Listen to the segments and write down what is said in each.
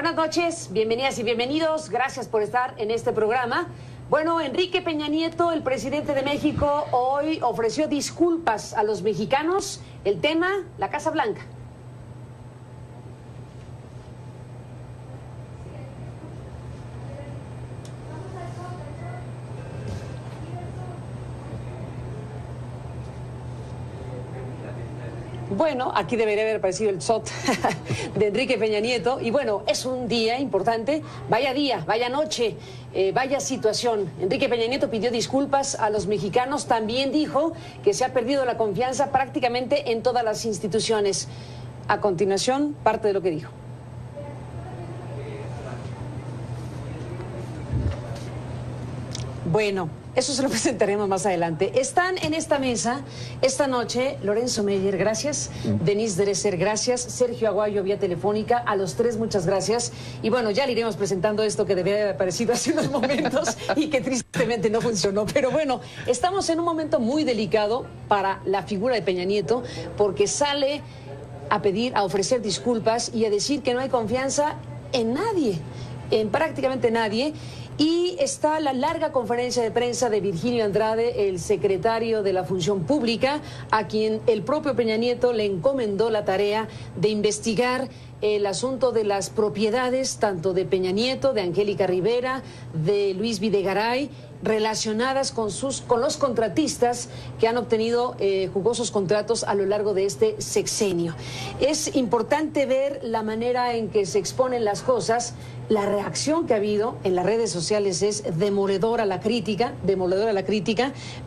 buenas noches, bienvenidas y bienvenidos. Gracias por estar en este programa. Bueno, Enrique Peña Nieto, el presidente de México, hoy ofreció disculpas a los mexicanos. El tema, la Casa Blanca. Bueno, aquí debería haber aparecido el shot de Enrique Peña Nieto. Y bueno, es un día importante. Vaya día, vaya noche, vaya situación. Enrique Peña Nieto pidió disculpas a los mexicanos. También dijo que se ha perdido la confianza prácticamente en todas las instituciones. A continuación, parte de lo que dijo. Bueno, eso se lo presentaremos más adelante. Están en esta mesa esta noche Lorenzo Meyer, gracias. Denise Dresser, gracias. Sergio Aguayo, vía telefónica. A los tres, muchas gracias. Y bueno, ya le iremos presentando esto que debería haber aparecido hace unos momentos y que tristemente no funcionó. Pero bueno, estamos en un momento muy delicado para la figura de Peña Nieto, porque sale a pedir, a ofrecer disculpas y a decir que no hay confianza en nadie, en prácticamente nadie. Y está la larga conferencia de prensa de Virgilio Andrade, el secretario de la Función Pública, a quien el propio Peña Nieto le encomendó la tarea de investigar el asunto de las propiedades, tanto de Peña Nieto, de Angélica Rivera, de Luis Videgaray, relacionadas con los contratistas que han obtenido jugosos contratos a lo largo de este sexenio. Es importante ver la manera en que se exponen las cosas. La reacción que ha habido en las redes sociales es demoledora la crítica,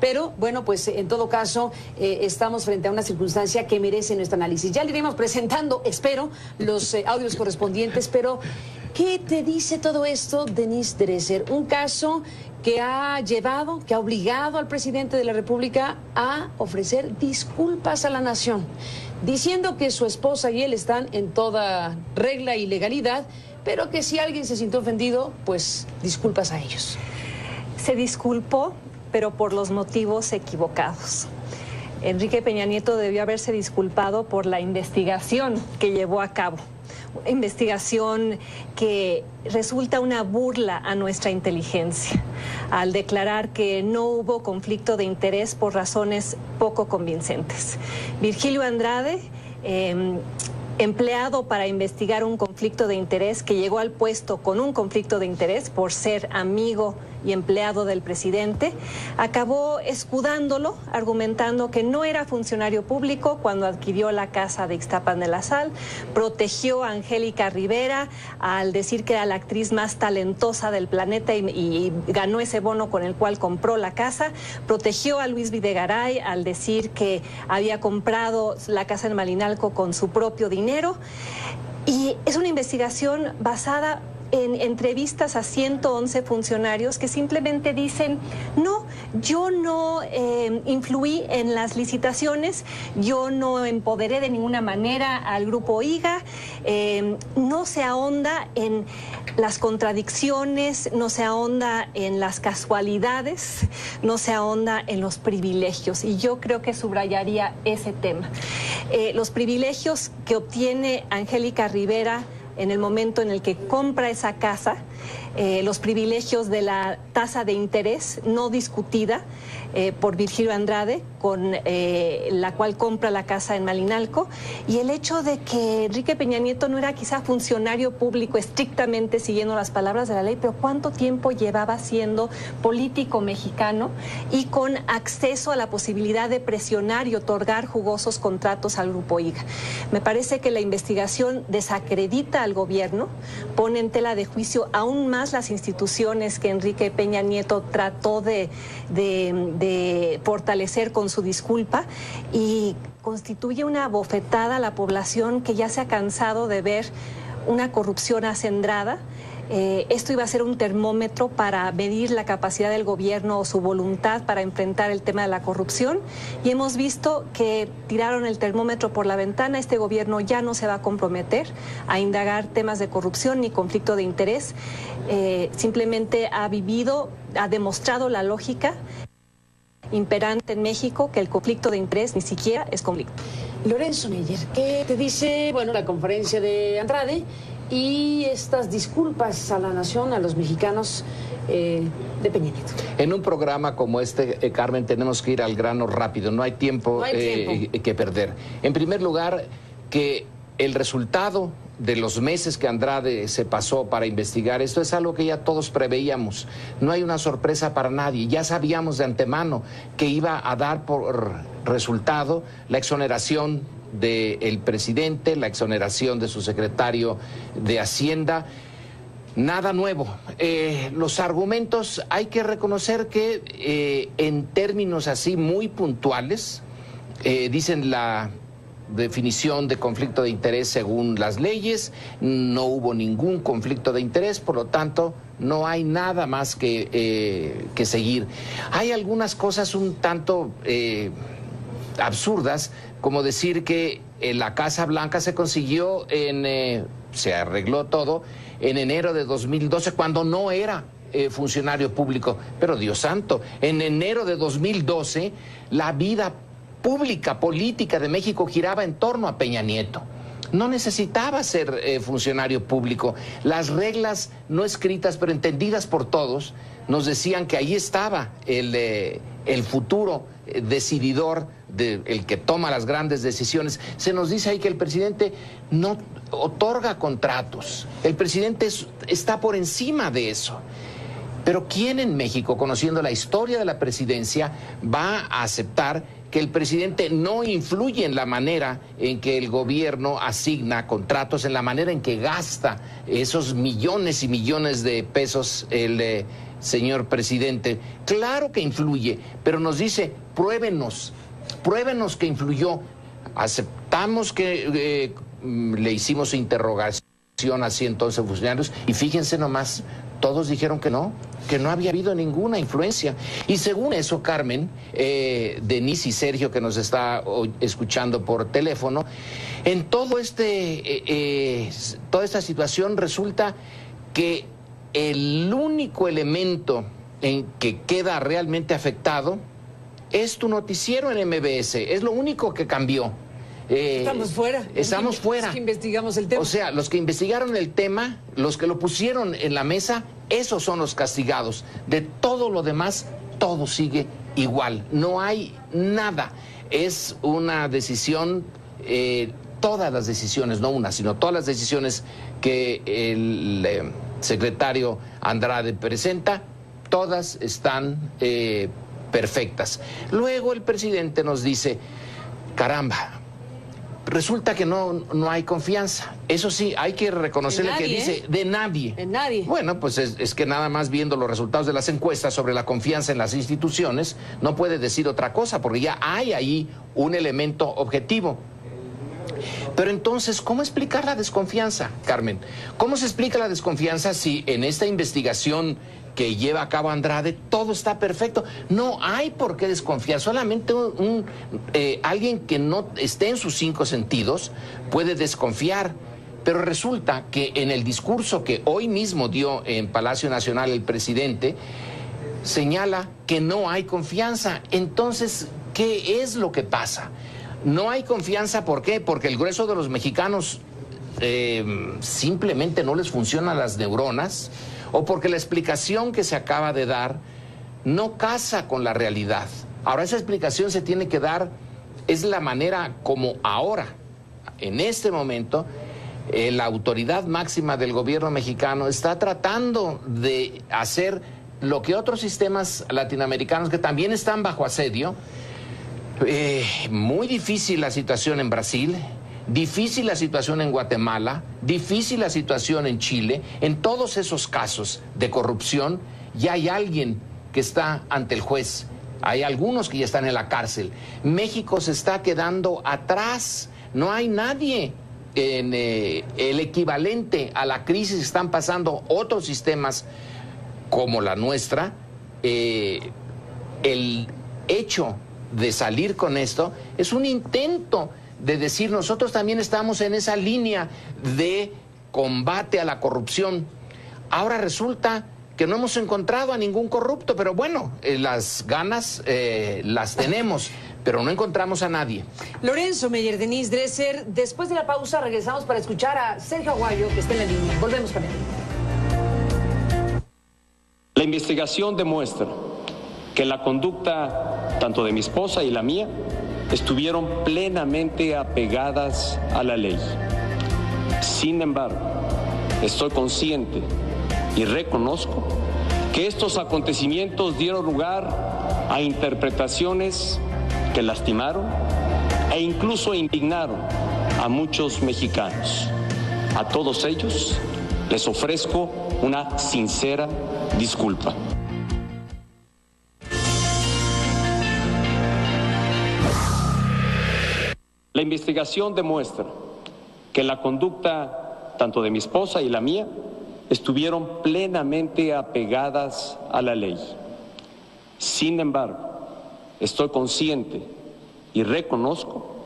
pero bueno, pues en todo caso estamos frente a una circunstancia que merece nuestro análisis. Ya le iremos presentando, espero, los audios correspondientes, pero ¿qué te dice todo esto, Denise Dresser? Un caso que ha obligado al presidente de la República a ofrecer disculpas a la nación, diciendo que su esposa y él están en toda regla y legalidad, pero que si alguien se sintió ofendido, pues disculpas a ellos. Se disculpó, pero por los motivos equivocados. Enrique Peña Nieto debió haberse disculpado por la investigación que llevó a cabo. Investigación que resulta una burla a nuestra inteligencia, al declarar que no hubo conflicto de interés por razones poco convincentes. Virgilio Andrade, empleado para investigar un conflicto de interés, que llegó al puesto con un conflicto de interés por ser amigo y empleado del presidente, acabó escudándolo, argumentando que no era funcionario público cuando adquirió la casa de Ixtapan de la Sal, protegió a Angélica Rivera al decir que era la actriz más talentosa del planeta y ganó ese bono con el cual compró la casa, protegió a Luis Videgaray al decir que había comprado la casa en Malinalco con su propio dinero, y es una investigación basada en entrevistas a 111 funcionarios que simplemente dicen: no, yo no influí en las licitaciones, yo no empoderé de ninguna manera al Grupo IGA, no se ahonda en las contradicciones, no se ahonda en las casualidades, no se ahonda en los privilegios, y yo creo que subrayaría ese tema. Los privilegios que obtiene Angélica Rivera en el momento en el que compra esa casa, los privilegios de la tasa de interés no discutida por Virgilio Andrade, con la cual compra la casa en Malinalco, y el hecho de que Enrique Peña Nieto no era quizá funcionario público estrictamente siguiendo las palabras de la ley, pero cuánto tiempo llevaba siendo político mexicano y con acceso a la posibilidad de presionar y otorgar jugosos contratos al Grupo IGA. Me parece que la investigación desacredita al gobierno, pone en tela de juicio aún más las instituciones que Enrique Peña Nieto trató de fortalecer con su disculpa, y constituye una bofetada a la población que ya se ha cansado de ver una corrupción acendrada. Esto iba a ser un termómetro para medir la capacidad del gobierno o su voluntad para enfrentar el tema de la corrupción, y hemos visto que tiraron el termómetro por la ventana. Este gobierno ya no se va a comprometer a indagar temas de corrupción ni conflicto de interés, simplemente ha demostrado la lógica imperante en México, que el conflicto de interés ni siquiera es conflicto. Lorenzo Meyer, ¿qué te dice, bueno, la conferencia de Andrade y estas disculpas a la nación, a los mexicanos de Peña Nieto. En un programa como este, Carmen, tenemos que ir al grano rápido, no hay tiempo, que perder. En primer lugar, que el resultado de los meses que Andrade se pasó para investigar esto es algo que ya todos preveíamos. No hay una sorpresa para nadie. Ya sabíamos de antemano que iba a dar por resultado la exoneración del presidente, la exoneración de su secretario de Hacienda. Nada nuevo. Los argumentos hay que reconocer que en términos así muy puntuales, dicen la definición de conflicto de interés según las leyes, no hubo ningún conflicto de interés, por lo tanto no hay nada más que seguir. Hay algunas cosas un tanto absurdas, como decir que la Casa Blanca se consiguió se arregló todo en enero de 2012 cuando no era funcionario público. Pero Dios santo, en enero de 2012 la vida pública, política de México giraba en torno a Peña Nieto. No necesitaba ser funcionario público. Las reglas no escritas, pero entendidas por todos, nos decían que ahí estaba el futuro decididor, el que toma las grandes decisiones. Se nos dice ahí que el presidente no otorga contratos. El presidente está por encima de eso. Pero ¿quién en México, conociendo la historia de la presidencia, va a aceptar que el presidente no influye en la manera en que el gobierno asigna contratos, en la manera en que gasta esos millones y millones de pesos el señor presidente? Claro que influye, pero nos dice, pruébenos que influyó. Aceptamos que le hicimos interrogación así entonces funcionarios y fíjense nomás, todos dijeron que no había habido ninguna influencia. Y según eso, Carmen, Denise y Sergio, que nos está escuchando por teléfono, en todo toda esta situación resulta que el único elemento en que queda realmente afectado es tu noticiero en MBS. Es lo único que cambió. Estamos fuera. Estamos fuera. Los que investigamos el tema. O sea, los que investigaron el tema, los que lo pusieron en la mesa, esos son los castigados. De todo lo demás, todo sigue igual. No hay nada. Es una decisión, todas las decisiones, no una, sino todas las decisiones que el secretario Andrade presenta, todas están perfectas. Luego el presidente nos dice, caramba, resulta que no hay confianza. Eso sí, hay que reconocerle que dice de nadie. De nadie. Bueno, pues es que nada más viendo los resultados de las encuestas sobre la confianza en las instituciones, no puede decir otra cosa, porque ya hay ahí un elemento objetivo. Pero entonces, ¿cómo explicar la desconfianza, Carmen? ¿Cómo se explica la desconfianza si en esta investigación que lleva a cabo Andrade todo está perfecto? No hay por qué desconfiar. Solamente alguien que no esté en sus cinco sentidos puede desconfiar. Pero resulta que en el discurso que hoy mismo dio en Palacio Nacional el presidente, señala que no hay confianza. Entonces, ¿qué es lo que pasa? No hay confianza, ¿por qué? Porque el grueso de los mexicanos simplemente no les funcionan las neuronas, o porque la explicación que se acaba de dar no casa con la realidad. Ahora, esa explicación se tiene que dar, es la manera como ahora, en este momento, la autoridad máxima del gobierno mexicano está tratando de hacer lo que otros sistemas latinoamericanos que también están bajo asedio. Muy difícil la situación en Brasil, difícil la situación en Guatemala, difícil la situación en Chile. En todos esos casos de corrupción ya hay alguien que está ante el juez, hay algunos que ya están en la cárcel. México se está quedando atrás, no hay nadie en el equivalente a la crisis que están pasando otros sistemas como la nuestra. El hecho de salir con esto es un intento de decir, nosotros también estamos en esa línea de combate a la corrupción. Ahora resulta que no hemos encontrado a ningún corrupto, pero bueno, las ganas las tenemos. pero no encontramos a nadie. Lorenzo Meyer, Denise Dresser, después de la pausa regresamos para escuchar a Sergio Aguayo, que está en la línea. Volvemos con él. La investigación demuestra que la conducta tanto de mi esposa y la mía estuvieron plenamente apegadas a la ley. Sin embargo, estoy consciente y reconozco que estos acontecimientos dieron lugar a interpretaciones que lastimaron e incluso indignaron a muchos mexicanos. A todos ellos les ofrezco una sincera disculpa. La investigación demuestra que la conducta tanto de mi esposa y la mía estuvieron plenamente apegadas a la ley. Sin embargo, estoy consciente y reconozco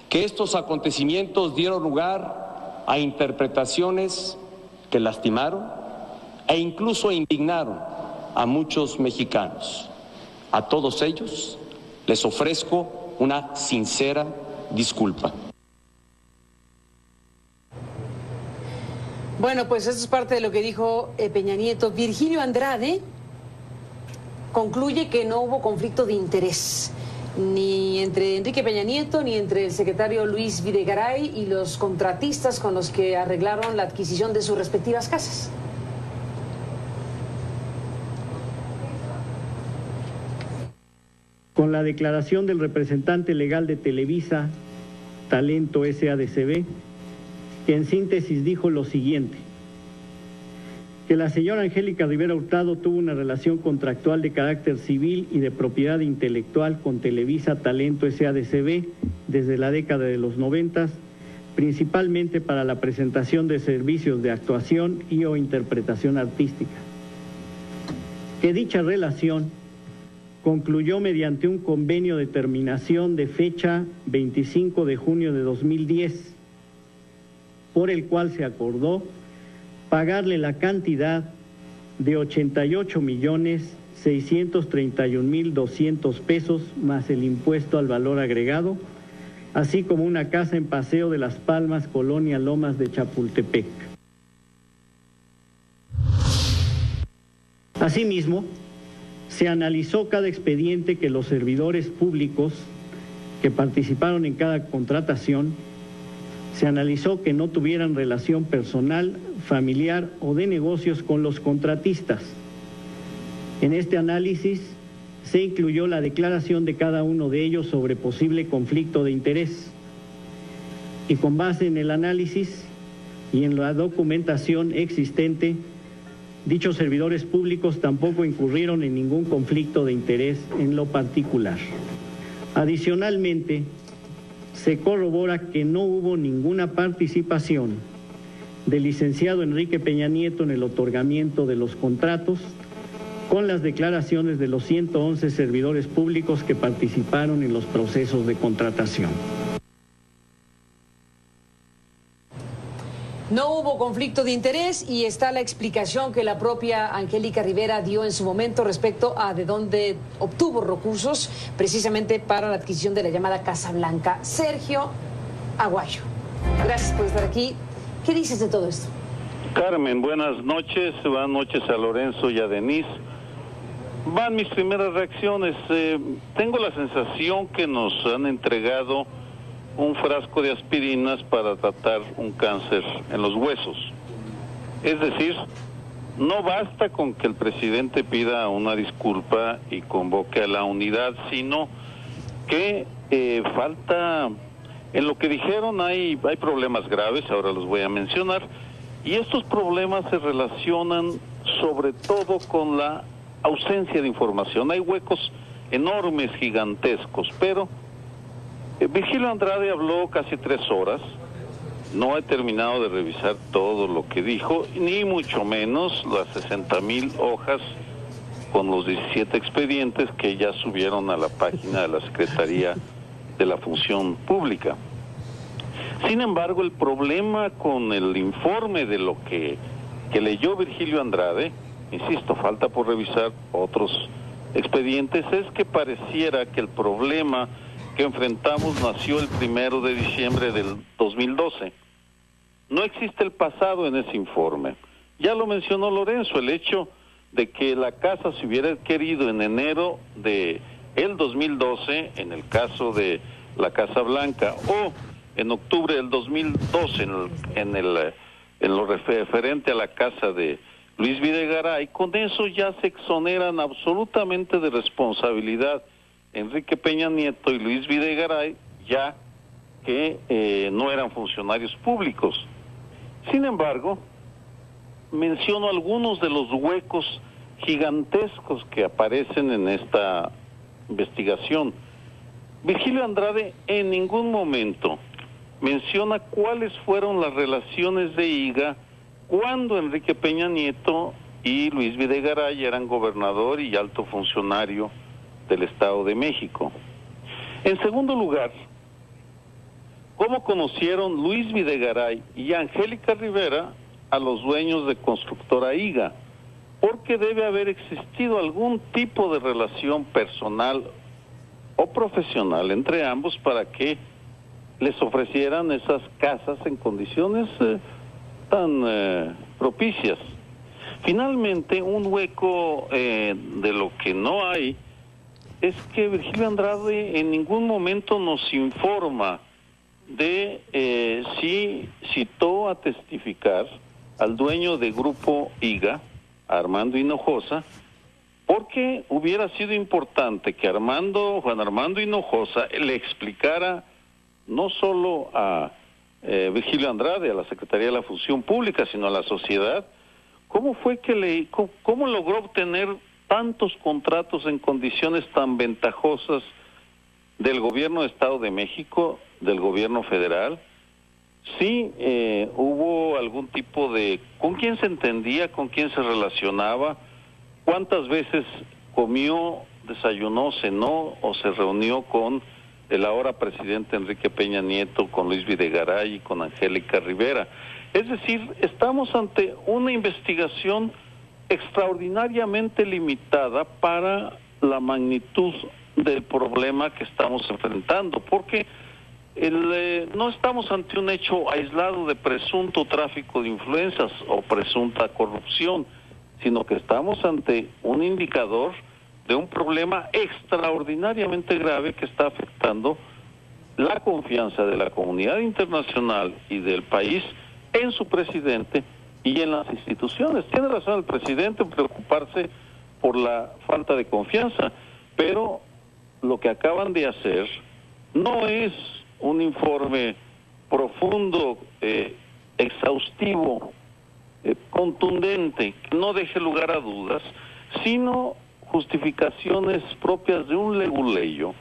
que estos acontecimientos dieron lugar a interpretaciones que lastimaron e incluso indignaron a muchos mexicanos. A todos ellos les ofrezco una sincera disculpa. Bueno, pues eso es parte de lo que dijo Peña Nieto. Virgilio Andrade concluye que no hubo conflicto de interés ni entre Enrique Peña Nieto ni entre el secretario Luis Videgaray y los contratistas con los que arreglaron la adquisición de sus respectivas casas. Con la declaración del representante legal de Televisa, Talento SADCB, que en síntesis dijo lo siguiente: que la señora Angélica Rivera Hurtado tuvo una relación contractual de carácter civil y de propiedad intelectual con Televisa Talento SADCB desde la década de los 90, principalmente para la presentación de servicios de actuación y o interpretación artística. Que dicha relación concluyó mediante un convenio de terminación de fecha 25 de junio de 2010, por el cual se acordó pagarle la cantidad de 88.631.200 pesos más el impuesto al valor agregado, así como una casa en Paseo de las Palmas, Colonia Lomas de Chapultepec. Asimismo, se analizó cada expediente que los servidores públicos que participaron en cada contratación, se analizó que no tuvieran relación personal, familiar o de negocios con los contratistas. En este análisis se incluyó la declaración de cada uno de ellos sobre posible conflicto de interés. Y con base en el análisis y en la documentación existente, dichos servidores públicos tampoco incurrieron en ningún conflicto de interés en lo particular. Adicionalmente, se corrobora que no hubo ninguna participación del licenciado Enrique Peña Nieto en el otorgamiento de los contratos, con las declaraciones de los 111 servidores públicos que participaron en los procesos de contratación. No hubo conflicto de interés y está la explicación que la propia Angélica Rivera dio en su momento respecto a de dónde obtuvo recursos precisamente para la adquisición de la llamada Casa Blanca. Sergio Aguayo, gracias por estar aquí. ¿Qué dices de todo esto? Carmen, buenas noches a Lorenzo y a Denise. Van mis primeras reacciones. Tengo la sensación que nos han entregado un frasco de aspirinas para tratar un cáncer en los huesos. Es decir, no basta con que el presidente pida una disculpa y convoque a la unidad, sino que falta, en lo que dijeron hay problemas graves, ahora los voy a mencionar, y estos problemas se relacionan sobre todo con la ausencia de información. Hay huecos enormes, gigantescos, pero Virgilio Andrade habló casi 3 horas, no he terminado de revisar todo lo que dijo, ni mucho menos las 60,000 hojas con los 17 expedientes que ya subieron a la página de la Secretaría de la Función Pública. Sin embargo, el problema con el informe de lo que leyó Virgilio Andrade, insisto, falta por revisar otros expedientes, es que pareciera que el problema que enfrentamos nació el 1 de diciembre del 2012. No existe el pasado en ese informe. Ya lo mencionó Lorenzo, el hecho de que la casa se hubiera adquirido en enero de el 2012, en el caso de la Casa Blanca, o en octubre del 2012, en lo referente a la casa de Luis Videgaray, con eso ya se exoneran absolutamente de responsabilidad Enrique Peña Nieto y Luis Videgaray, ya que no eran funcionarios públicos. Sin embargo, menciono algunos de los huecos gigantescos que aparecen en esta investigación. Virgilio Andrade en ningún momento menciona cuáles fueron las relaciones de IGA cuando Enrique Peña Nieto y Luis Videgaray eran gobernador y alto funcionario del Estado de México. En segundo lugar, ¿cómo conocieron Luis Videgaray y Angélica Rivera a los dueños de Constructora IGA? Porque debe haber existido algún tipo de relación personal o profesional entre ambos para que les ofrecieran esas casas en condiciones tan propicias. Finalmente, un hueco de lo que no hay es que Virgilio Andrade en ningún momento nos informa de si citó a testificar al dueño de Grupo IGA, Armando Hinojosa, porque hubiera sido importante que Juan Armando Hinojosa le explicara no solo a Virgilio Andrade, a la Secretaría de la Función Pública, sino a la sociedad, cómo fue que cómo logró obtener tantos contratos en condiciones tan ventajosas del gobierno de Estado de México, del gobierno federal. Sí, hubo algún tipo de... ¿Con quién se entendía? ¿Con quién se relacionaba? ¿Cuántas veces comió, desayunó, cenó o se reunió con el ahora presidente Enrique Peña Nieto, con Luis Videgaray y con Angélica Rivera? Es decir, estamos ante una investigación extraordinariamente limitada para la magnitud del problema que estamos enfrentando, porque no estamos ante un hecho aislado de presunto tráfico de influencias o presunta corrupción, sino que estamos ante un indicador de un problema extraordinariamente grave que está afectando la confianza de la comunidad internacional y del país en su presidente y en las instituciones. Tiene razón el presidente en preocuparse por la falta de confianza, pero lo que acaban de hacer no es un informe profundo, exhaustivo, contundente, que no deje lugar a dudas, sino justificaciones propias de un leguleyo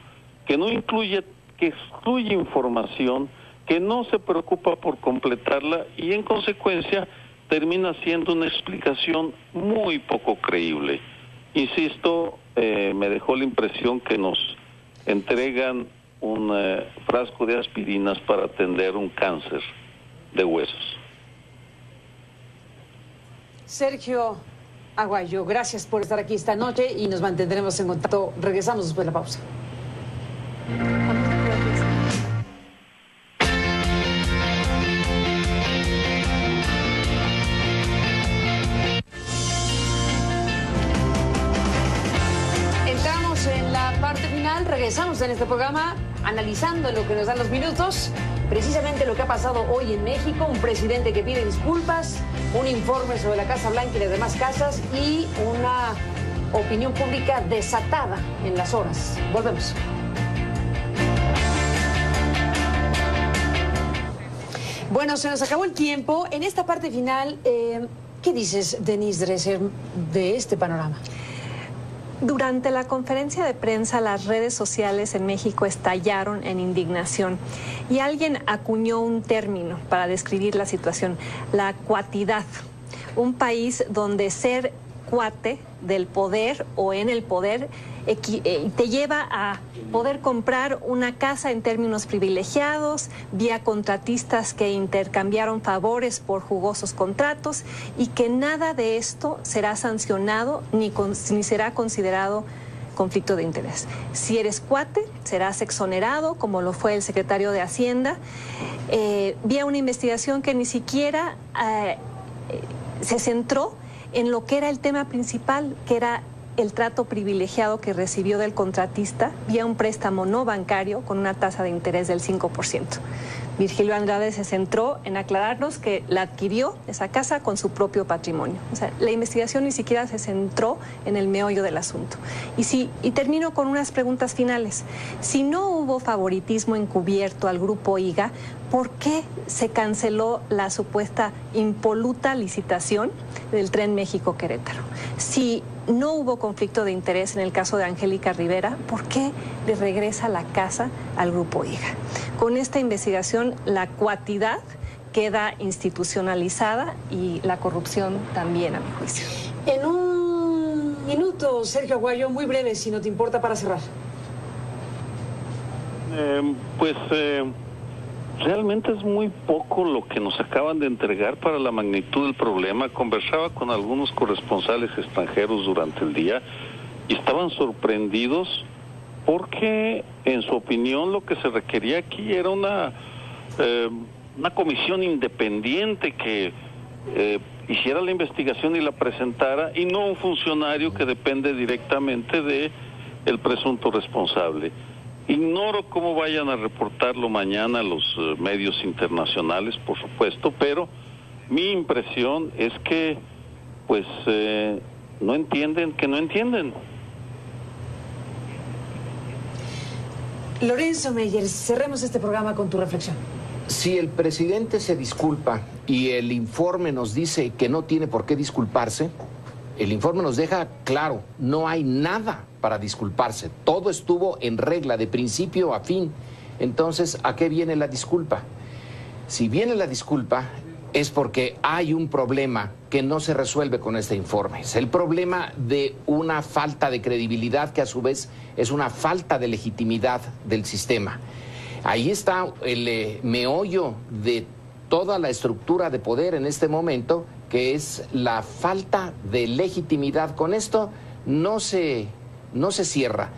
que no incluye, que excluye información, que no se preocupa por completarla y en consecuencia termina siendo una explicación muy poco creíble. Insisto, me dejó la impresión que nos entregan un frasco de aspirinas para atender un cáncer de huesos. Sergio Aguayo, gracias por estar aquí esta noche y nos mantendremos en contacto. Regresamos después de la pausa. Entramos en la parte final, regresamos en este programa analizando lo que nos dan los minutos, precisamente lo que ha pasado hoy en México, un presidente que pide disculpas, un informe sobre la Casa Blanca y las demás casas y una opinión pública desatada en las horas. Volvemos. Bueno, se nos acabó el tiempo. En esta parte final, ¿qué dices, Denise Dresser, de este panorama? Durante la conferencia de prensa, las redes sociales en México estallaron en indignación y alguien acuñó un término para describir la situación, la cuatidad. Un país donde ser cuate del poder o en el poder te lleva a poder comprar una casa en términos privilegiados, vía contratistas que intercambiaron favores por jugosos contratos y que nada de esto será sancionado ni será considerado conflicto de interés. Si eres cuate, serás exonerado, como lo fue el secretario de Hacienda, vía una investigación que ni siquiera se centró en lo que era el tema principal, que era el trato privilegiado que recibió del contratista vía un préstamo no bancario con una tasa de interés del 5%. Virgilio Andrade se centró en aclararnos que la adquirió esa casa con su propio patrimonio. O sea, la investigación ni siquiera se centró en el meollo del asunto. Y termino con unas preguntas finales. Si no hubo favoritismo encubierto al Grupo IGA, ¿por qué se canceló la supuesta impoluta licitación del Tren México-Querétaro? Si no hubo conflicto de interés en el caso de Angélica Rivera, ¿por qué le regresa la casa al Grupo IGA? Con esta investigación, la cuatidad queda institucionalizada y la corrupción también, a mi juicio. En un minuto, Sergio Aguayo, muy breve, si no te importa, para cerrar. Realmente es muy poco lo que nos acaban de entregar para la magnitud del problema. Conversaba con algunos corresponsales extranjeros durante el día y estaban sorprendidos porque, en su opinión, lo que se requería aquí era una comisión independiente que hiciera la investigación y la presentara, y no un funcionario que depende directamente de el presunto responsable. Ignoro cómo vayan a reportarlo mañana los medios internacionales, por supuesto, pero mi impresión es que, pues, no entienden que no entienden. Lorenzo Meyer, cerremos este programa con tu reflexión. Si el presidente se disculpa y el informe nos dice que no tiene por qué disculparse, el informe nos deja claro, no hay nada para disculparse. Todo estuvo en regla, de principio a fin. Entonces, ¿a qué viene la disculpa? Si viene la disculpa, es porque hay un problema que no se resuelve con este informe. Es el problema de una falta de credibilidad que a su vez es una falta de legitimidad del sistema. Ahí está el meollo de toda la estructura de poder en este momento, que es la falta de legitimidad. Con esto no se cierra.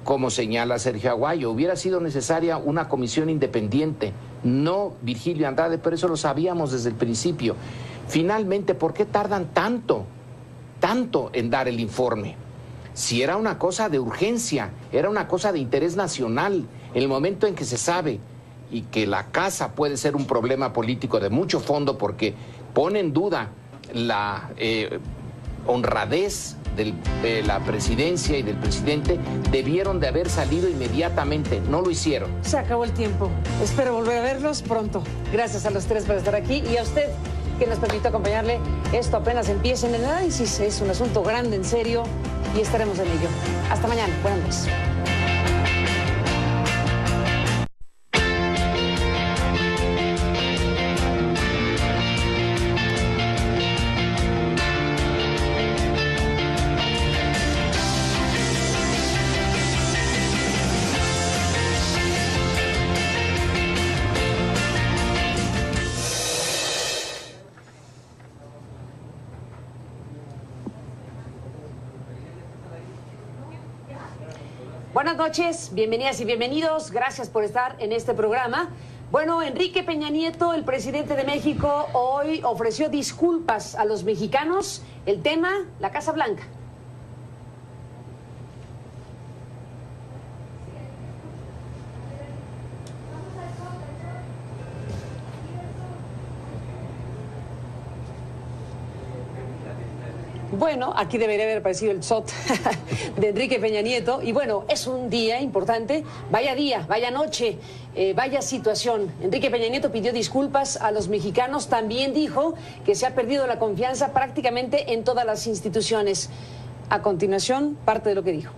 Como señala Sergio Aguayo, hubiera sido necesaria una comisión independiente, no Virgilio Andrade, pero eso lo sabíamos desde el principio. Finalmente, ¿por qué tardan tanto en dar el informe? Si era una cosa de urgencia, era una cosa de interés nacional, en el momento en que se sabe y que la casa puede ser un problema político de mucho fondo porque pone en duda la honradez de la presidencia y del presidente, debieron de haber salido inmediatamente. No lo hicieron. Se acabó el tiempo. Espero volver a verlos pronto. Gracias a los tres por estar aquí y a usted que nos permitió acompañarle. Esto apenas empieza en el análisis. Es un asunto grande, en serio, y estaremos en ello. Hasta mañana. Buenas noches. Buenas noches, bienvenidas y bienvenidos. Gracias por estar en este programa. Bueno, Enrique Peña Nieto, el presidente de México, hoy ofreció disculpas a los mexicanos. El tema, la Casa Blanca. Bueno, aquí debería haber aparecido el shot de Enrique Peña Nieto. Y bueno, es un día importante. Vaya día, vaya noche, vaya situación. Enrique Peña Nieto pidió disculpas a los mexicanos. También dijo que se ha perdido la confianza prácticamente en todas las instituciones. A continuación, parte de lo que dijo.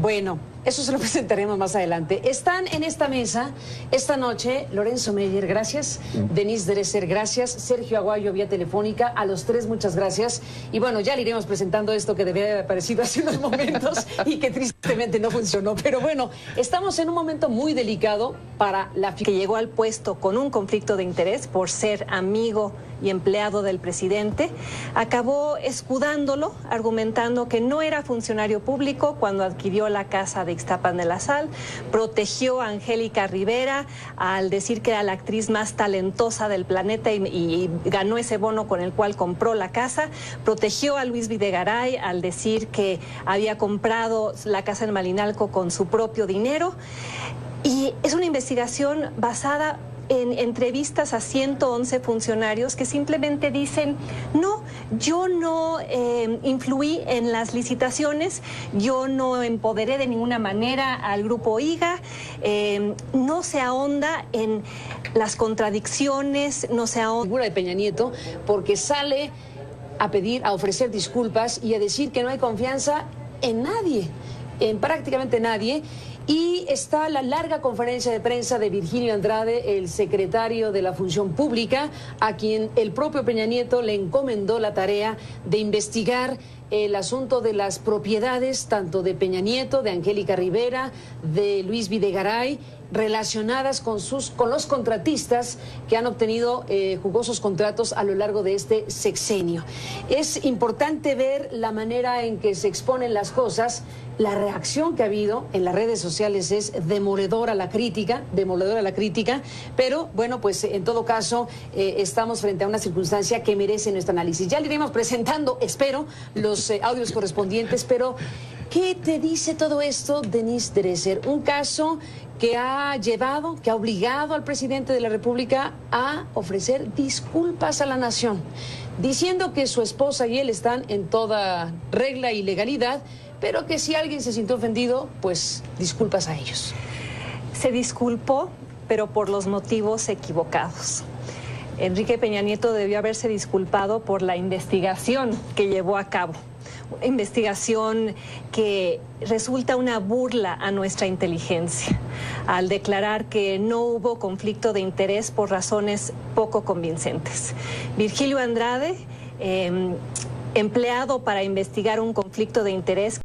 Bueno, eso se lo presentaremos más adelante. Están en esta mesa esta noche Lorenzo Meyer, gracias. Denise Dresser, gracias. Sergio Aguayo, vía telefónica. A los tres, muchas gracias. Y bueno, ya le iremos presentando esto que debería haber aparecido hace unos momentos y que tristemente no funcionó. Pero bueno, estamos en un momento muy delicado para la... Que llegó al puesto con un conflicto de interés por ser amigo y empleado del presidente, acabó escudándolo, argumentando que no era funcionario público cuando adquirió la casa de Ixtapan de la Sal, protegió a Angélica Rivera al decir que era la actriz más talentosa del planeta y ganó ese bono con el cual compró la casa, protegió a Luis Videgaray al decir que había comprado la casa en Malinalco con su propio dinero, y es una investigación basada en entrevistas a 111 funcionarios que simplemente dicen: no, yo no influí en las licitaciones, yo no empoderé de ninguna manera al grupo IGA, no se ahonda en las contradicciones, no se ahonda. La figura de Peña Nieto, porque sale a pedir, a ofrecer disculpas y a decir que no hay confianza en nadie, en prácticamente nadie. Y está la larga conferencia de prensa de Virgilio Andrade, el secretario de la Función Pública, a quien el propio Peña Nieto le encomendó la tarea de investigar el asunto de las propiedades tanto de Peña Nieto, de Angélica Rivera, de Luis Videgaray, relacionadas con los contratistas que han obtenido jugosos contratos a lo largo de este sexenio. Es importante ver la manera en que se exponen las cosas. La reacción que ha habido en las redes sociales es demoledora la crítica, pero bueno, pues en todo caso estamos frente a una circunstancia que merece nuestro análisis. Ya le iremos presentando, espero, los audios correspondientes, pero ¿qué te dice todo esto, Denise Dresser? Un caso que ha obligado al presidente de la República a ofrecer disculpas a la nación, diciendo que su esposa y él están en toda regla y legalidad, pero que si alguien se sintió ofendido, pues disculpas a ellos. Se disculpó, pero por los motivos equivocados. Enrique Peña Nieto debió haberse disculpado por la investigación que llevó a cabo. Investigación que resulta una burla a nuestra inteligencia, al declarar que no hubo conflicto de interés por razones poco convincentes. Virgilio Andrade, empleado para investigar un conflicto de interés